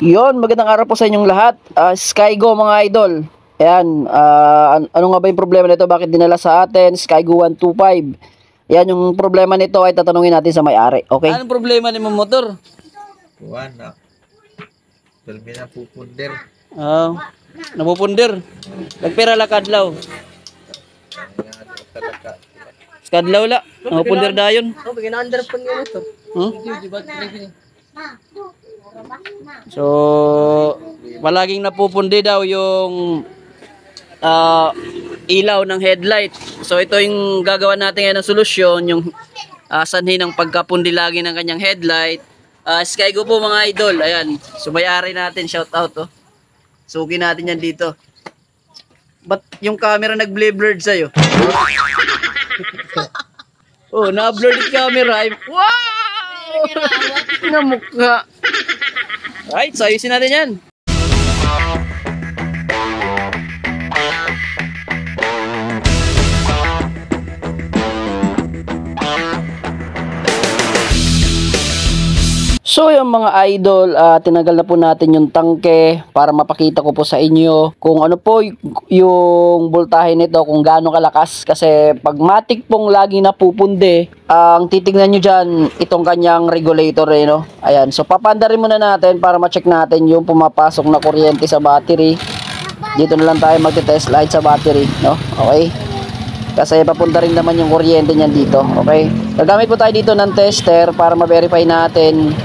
Yon, magandang araw po sa inyong lahat. Skygo mga idol. Ayan, ano nga ba yung problema nito? Bakit dinala sa atin? Skygo 125. Ayan, yung problema nito ay tatanungin natin sa may-ari. Okay? Anong problema ni mo motor? Kuwan na. Palmi na pupunder. Napupunder. Nagpera la kadlaw. Talaga. Kadlaw la. Napupunder dayon. Oh, bigyan under pa niya ito. So, palaging napupundi daw yung ilaw ng headlight. So, ito yung gagawa natin ngayon ng solusyon, yung sanhi ng pagkapundi lagi ng kanyang headlight. Skygo po mga idol. Ayan. So, may-ari natin. Shout out. Oh. Suki natin yan dito. Ba't yung camera nag-blurred sa'yo? Oh, na-blurred yung camera. Wow! Namukha. Right, so ayusin natin yan. So yung mga idol, tinanggal na po natin yung tangke para mapakita ko po sa inyo kung ano po yung voltahe nito, kung gaano kalakas. Kasi pag matik pong lagi napupundi, ang titignan nyo dyan, itong kanyang regulator no? Ayan, so papandarin muna natin para ma-check natin yung pumapasok na kuryente sa battery. Dito na lang tayo magte-test light sa battery, no? Okay? Kasi papunta rin naman yung kuryente niyan dito, okay? Gagamit po tayo dito ng tester para ma-verify natin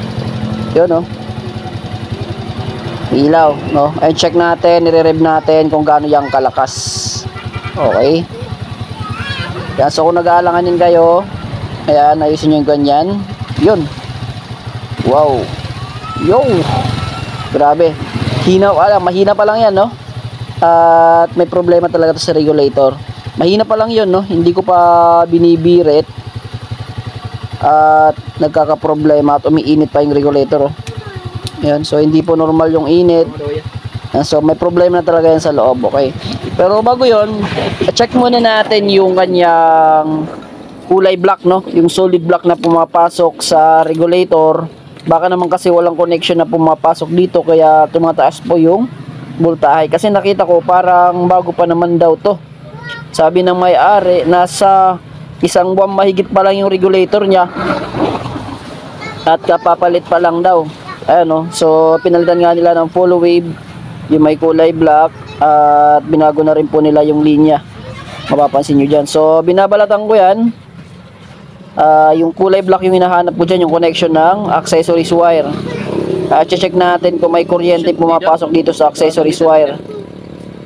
yun, no? Ilaw, no? Ayun, check natin, nire-rev natin kung gaano yung kalakas. Okay. Yan, so kung nag-aalanganin kayo, ayan, ayusin nyo yung ganyan. Yun. Wow. Yo. Grabe. Mahina pa lang yan, no? At may problema talaga to sa regulator. Mahina pa lang yun, no? Hindi ko pa binibirit. At nagkakaproblema at umiinit pa yung regulator, oh. Yan, so hindi po normal yung init. Yan, so may problema na talaga yan sa loob, okay? Pero bago yon, check muna natin yung kanyang kulay black, no? Yung solid black na pumapasok sa regulator. Baka naman kasi walang connection na pumapasok dito kaya tumataas po yung voltahe. Kasi nakita ko parang bago pa naman daw to. Sabi ng may-ari, nasa isang buwan mahigit pa lang yung regulator niya at kapapalit pa lang daw. Ayan, no? So pinalitan nga nila ng full wave, yung may kulay black, at binago na rin po nila yung linya, mapapansin nyo dyan. So binabalatan ko yan. Yung kulay black yung hinahanap ko dyan, yung connection ng accessories wire. Check natin kung may kuryente pumapasok dito sa accessories wire.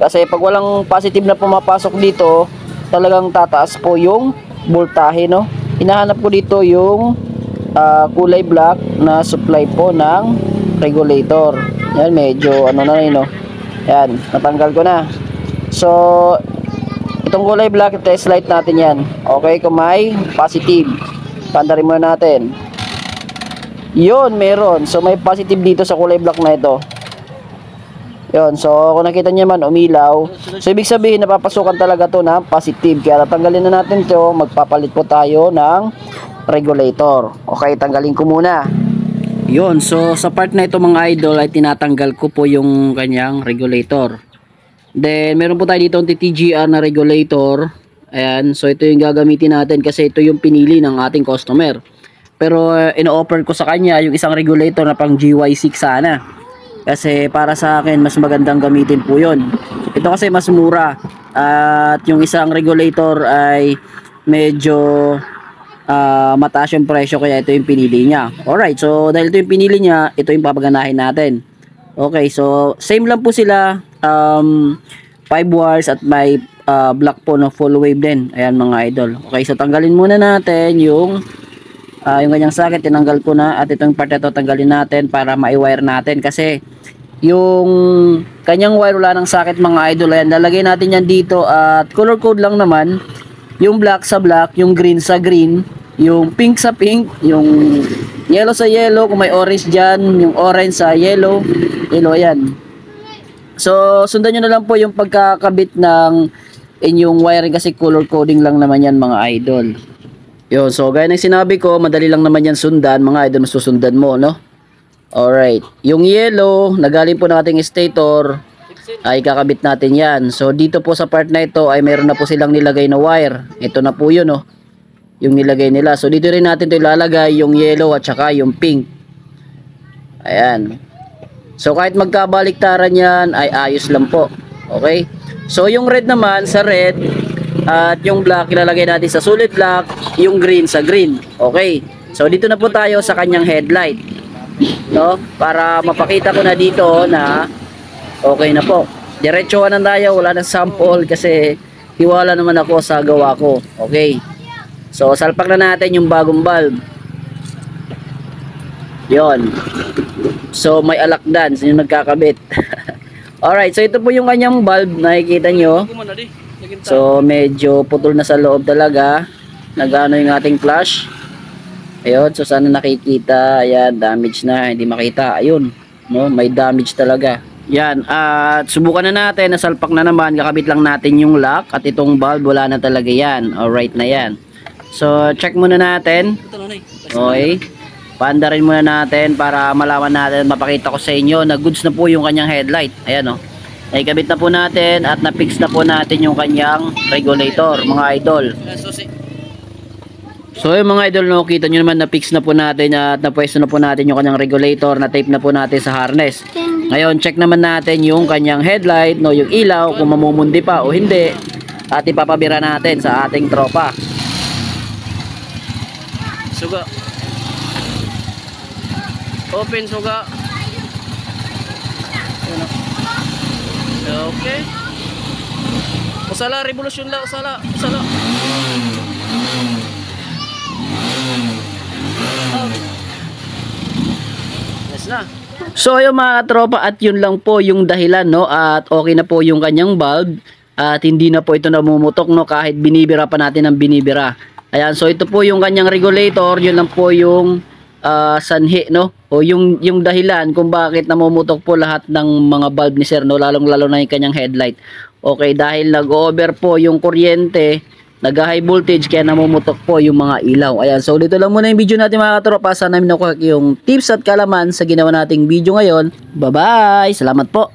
Kasi pag walang positive na pumapasok dito, talagang tataas po yung voltahe, no? Hinahanap ko dito yung kulay black na supply po ng regulator. Yan, medyo ano na yun, no? Yan, natanggal ko na. So itong kulay black, test light natin yan. Okay, kung may positive, pandarin muna natin. Yun, meron. So may positive dito sa kulay black na ito. Yun, so kung nakita niyo man umilaw, so ibig sabihin napapasukan talaga to na positive. Kaya tatanggalin na natin to, magpapalit po tayo ng regulator. Okay, tanggalin ko muna. Yun, so sa part na ito mga idol ay tinatanggal ko po yung kanyang regulator. Then meron po tayo dito ang TTGR na regulator. Ayan, so ito yung gagamitin natin kasi ito yung pinili ng ating customer. Pero ino-offer ko sa kanya yung isang regulator na pang GY6 sana. Kasi para sa akin mas magandang gamitin po yun. Ito kasi mas mura. At yung isang regulator ay medyo mataas yung presyo, kaya ito yung pinili niya. Alright, so dahil ito yung pinili niya, ito yung papaganahin natin. Okay, so same lang po sila. 5 wires at may black po no, full wave din. Ayan mga idol. Okay, so tanggalin muna natin yung kanyang socket, tinanggal ko na, at itong part ito tanggalin natin para ma-wire natin kasi yung kanyang wire wala ng socket mga idol. Ayan, lalagay natin yan dito at color code lang naman, yung black sa black, yung green sa green, yung pink sa pink, yung yellow sa yellow, kung may orange dyan, yung orange sa yellow, ayan. So sundan nyo na lang po yung pagkakabit ng inyong wiring kasi color coding lang naman yan mga idol. Yun, so gaya ng sinabi ko, madali lang naman yan sundan mga idol, masusundan mo, no? Alright. Yung yellow, na galing po ng ating stator, ay kakabit natin yan. So, dito po sa part na ito ay meron na po silang nilagay na wire. Ito na po yun, oh. Yung nilagay nila. So, dito rin natin ito ilalagay yung yellow at saka yung pink. Ayan. So, kahit magkabaliktaran yan, ay ayos lang po. Okay? So, yung red naman, sa red, at yung black, ilalagay natin sa solid black, yung green sa green. Okay? So, dito na po tayo sa kanyang headlight. No? Para mapakita ko na dito na okay na po. Diretsuhan na tayo, wala nang sample kasi hiwala naman ako sa gawa ko. Okay. So salpak na natin yung bagong bulb. Yon. So may alakdan yung nagkakabit. Alright, so ito po yung kanyang bulb, nakikita nyo. So medyo putol na sa loob talaga. Nagano yung ating flash. Ayun, so sana nakikita. Ayan, damage na, hindi makita. Ayun, no, may damage talaga. Yan, at subukan na natin, nasalpak na naman, kakabit lang natin yung lock at itong bulb, wala na talaga yan. Alright na yan. So, check muna natin. Okay. Paandarin muna natin para malaman natin, mapakita ko sa inyo na goods na po yung kanyang headlight. Ayan, oh. Naikabit na po natin at na-fix na po natin yung kanyang regulator, mga idol. So yung mga idol, no, kita nyo naman na-fix na po natin at napwesto na po natin yung kanyang regulator, na-tape na po natin sa harness. Ngayon, check naman natin yung kanyang headlight, no, yung ilaw, kung mamumundi pa o hindi. At ipapabira natin sa ating tropa. Suga. Open suga. Okay. Usala, revolution la, usala. Usala. Yes na. So yung mga katropa, at yun lang po yung dahilan, no, at okay na po yung kanyang bulb at hindi na po ito namumutok, no, kahit binibira pa natin ng binibira. Ayan, so ito po yung kanyang regulator, yun lang po yung sanhi, no, o yung dahilan kung bakit namumutok po lahat ng mga bulb ni sir, no, lalong lalo na yung kanyang headlight. Okay, dahil nag-over po yung kuryente, nag-high voltage, kaya namumutok po yung mga ilaw. Ayan, so dito lang muna yung video natin mga katropa. Sana namin nakuha yung tips at kalaman sa ginawa nating video ngayon. Bye bye, salamat po.